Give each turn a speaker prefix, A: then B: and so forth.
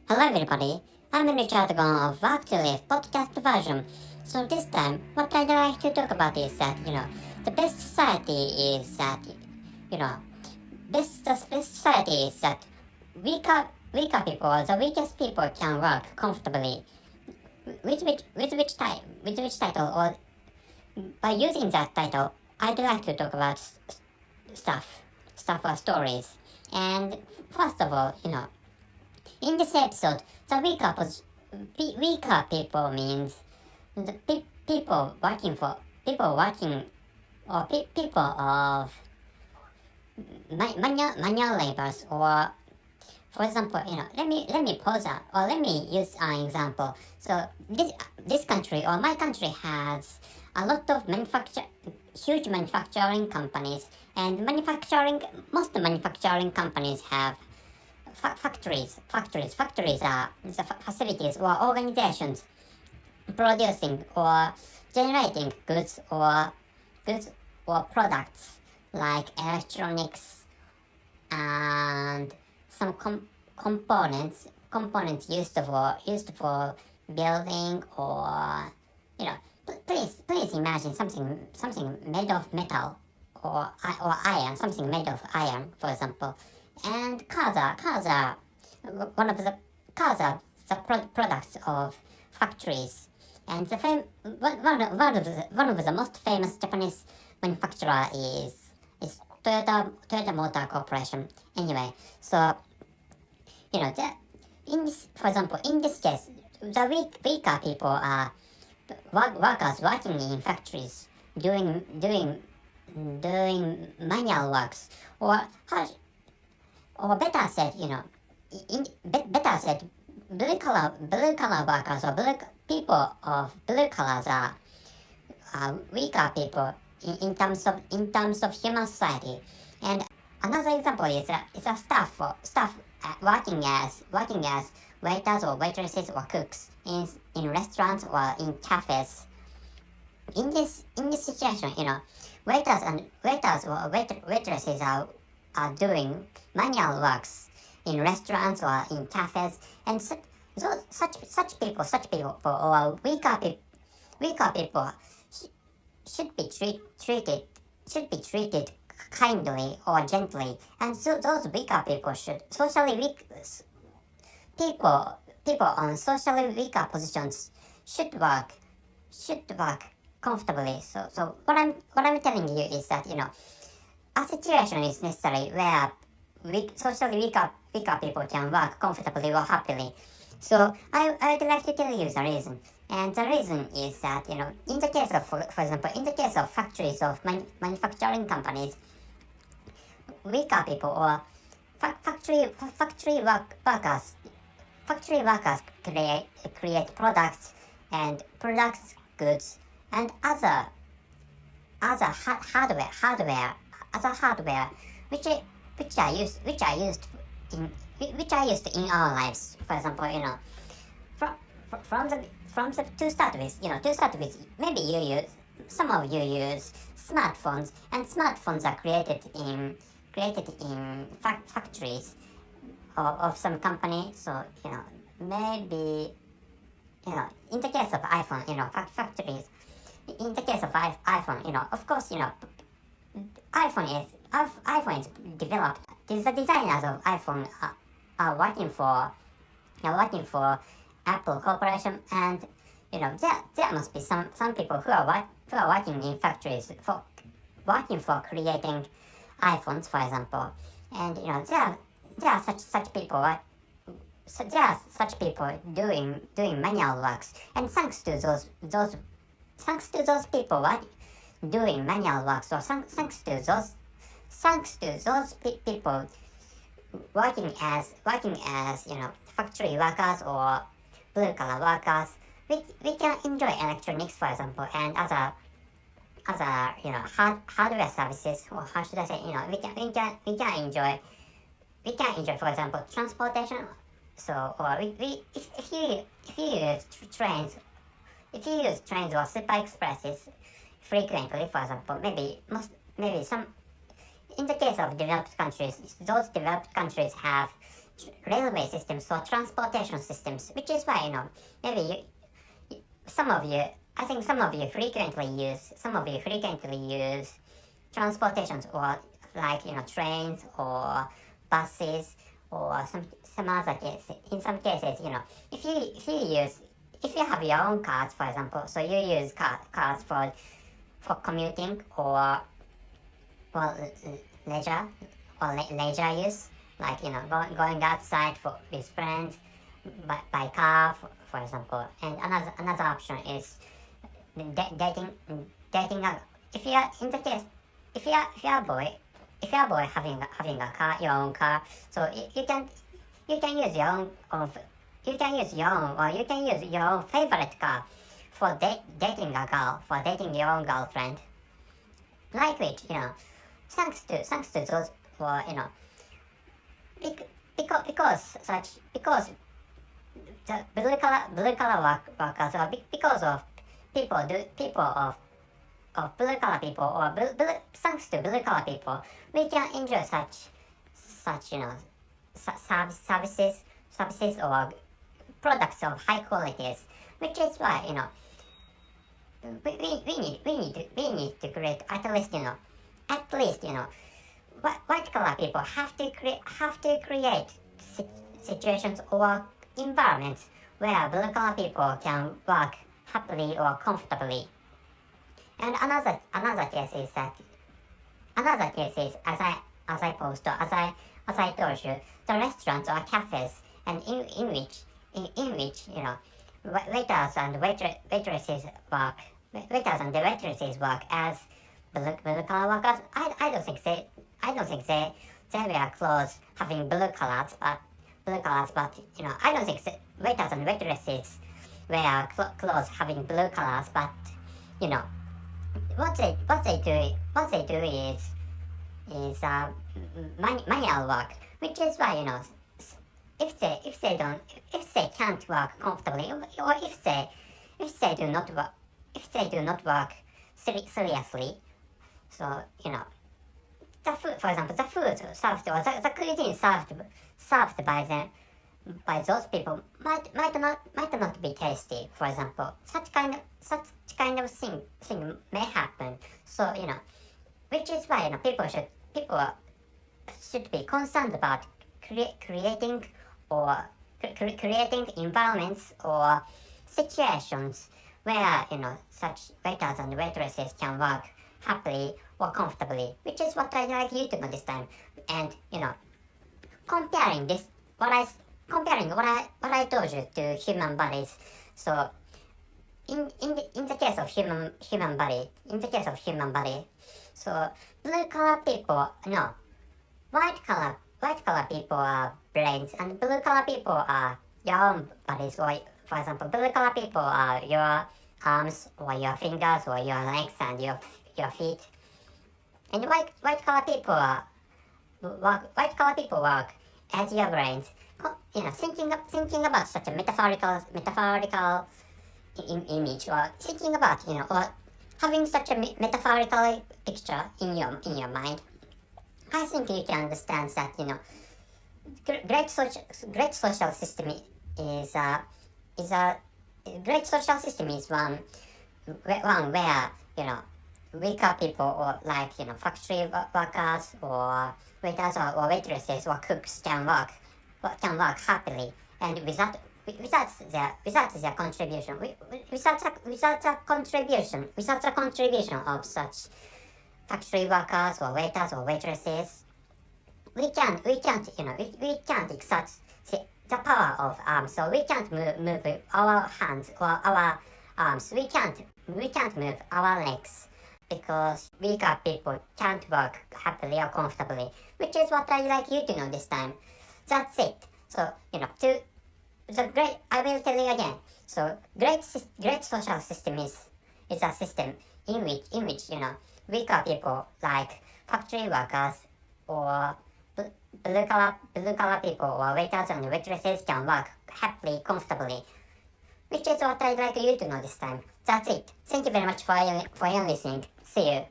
A: Hello everybody, I'm Richard Gon of Work to Live podcast version. So this time, what I'd like to talk about is that, the best society is that, you know, the best society is that weaker people, the weakest people can work comfortably. With which title, or by using that title, I'd like to talk about stuff or stories. And first of all, in this episode, the weaker people means the people working or people of manual labors, or for example, let me pause that, or let me use an example. So this country, or my country, has a lot of huge manufacturing companies, and most manufacturing companies have factories. Factories are the facilities or organizations producing or generating goods or products like electronics and some components used for building, or please imagine something made of metal, or iron, something made of iron, for example. And one of the cars are the products of factories. And one of the most famous Japanese manufacturer is Toyota Motor Corporation. Anyway, so for example, in this case, the weaker people are workers working in factories, doing manual works, or better said, better said, blue collar workers, or people of blue colors are weaker people in terms of human society. And another example is a staff working as waiters or waitresses or cooks in restaurants or in cafes. In this situation, waiters or waitresses are doing manual works in restaurants or in cafes, and such people or weaker people should be treated kindly or gently, and so those weaker people people on socially weaker positions should work comfortably. So what I'm telling you is that, a situation is necessary where socially weaker people can work comfortably or happily. So I'd like to tell you the reason. And the reason is that, in the case of, for example, in the case of factories of manufacturing companies, weaker people or factory workers create products, and products, goods, and other hardware which are used in our lives. For example, from to start with, maybe some of you use smartphones, and smartphones are created in factories of some company. So maybe in the case of iPhone, factories. In the case of iPhone, of course, iPhone is developed. The designers of iPhone are working for Apple Corporation, and there must be some people who are working in factories working for creating iPhones, for example. And there are such people. So there are such people doing manual works, and thanks to those people doing manual works, or thanks to those people working as factory workers or blue collar workers, we can enjoy electronics, for example, and other hardware services. Or how should I say, we can enjoy, for example, transportation. So, or if you use trains or super expresses frequently, for example, maybe some, in the case of developed countries, those developed countries have railway systems or transportation systems, which is why maybe some of you, I think some of you frequently use transportations, or like trains or buses, or some other cases. In some cases, if you have your own cars, for example, so you use cars for commuting, or leisure leisure use, like going outside with friends by car, for example. And another option is dating out. If you are in the case, if you are a boy, having a car, your own car, so you can use your own you can use your own or you can use your own favorite car for dating a girl, for dating your own girlfriend. Like which, thanks to those, for because the blue collar workers, or because of people of blue collar people, or thanks to blue collar people, we can enjoy such services or products of high qualities, which is why we need to create at least white collar people have to create situations or environments where blue collar people can work happily or comfortably. And another case is as I posted, as I told you, the restaurants or cafes, and in which waiters and waitresses work as blue collar workers. I don't think they wear clothes having blue colors, but I don't think waiters and waitresses wear clothes having blue colors, but what they do is manual work, which is why if they can't work comfortably, or if they do not work seriously, so the food, for example, the food served, or the cuisine served by those people might not be tasty, for example. Such kind of thing may happen. So which is why people should be concerned about creating environments or situations where such waiters and waitresses can work happily or comfortably, which is what I like you to know this time. And comparing what I told you to human bodies. So in the case of human body, so blue collar people, no, white collar people are brains, and blue collar people are your own bodies. Or for example, blue collar people are your arms, or your fingers, or your legs, and your feet. And white collar people work as your brains. Thinking about such a metaphorical image, or thinking about or having such a metaphorical picture in your mind. I think you can understand that great social system is one where weaker people, or like factory workers, or waiters, or waitresses, or cooks can work happily, and without their contribution, without the contribution of such factory workers, or waiters, or waitresses, we can't exert the power of arms. So we can't move our hands or our arms. We can't move our legs, because weaker people can't work happily or comfortably, which is what I like you to know this time. That's it. So I will tell you again. So great social system is a system in which weaker people, like factory workers, or blue collar people, or waiters and waitresses, can work happily, comfortably, which is what I'd like you to know this time. That's it. Thank you very much for your listening. See you.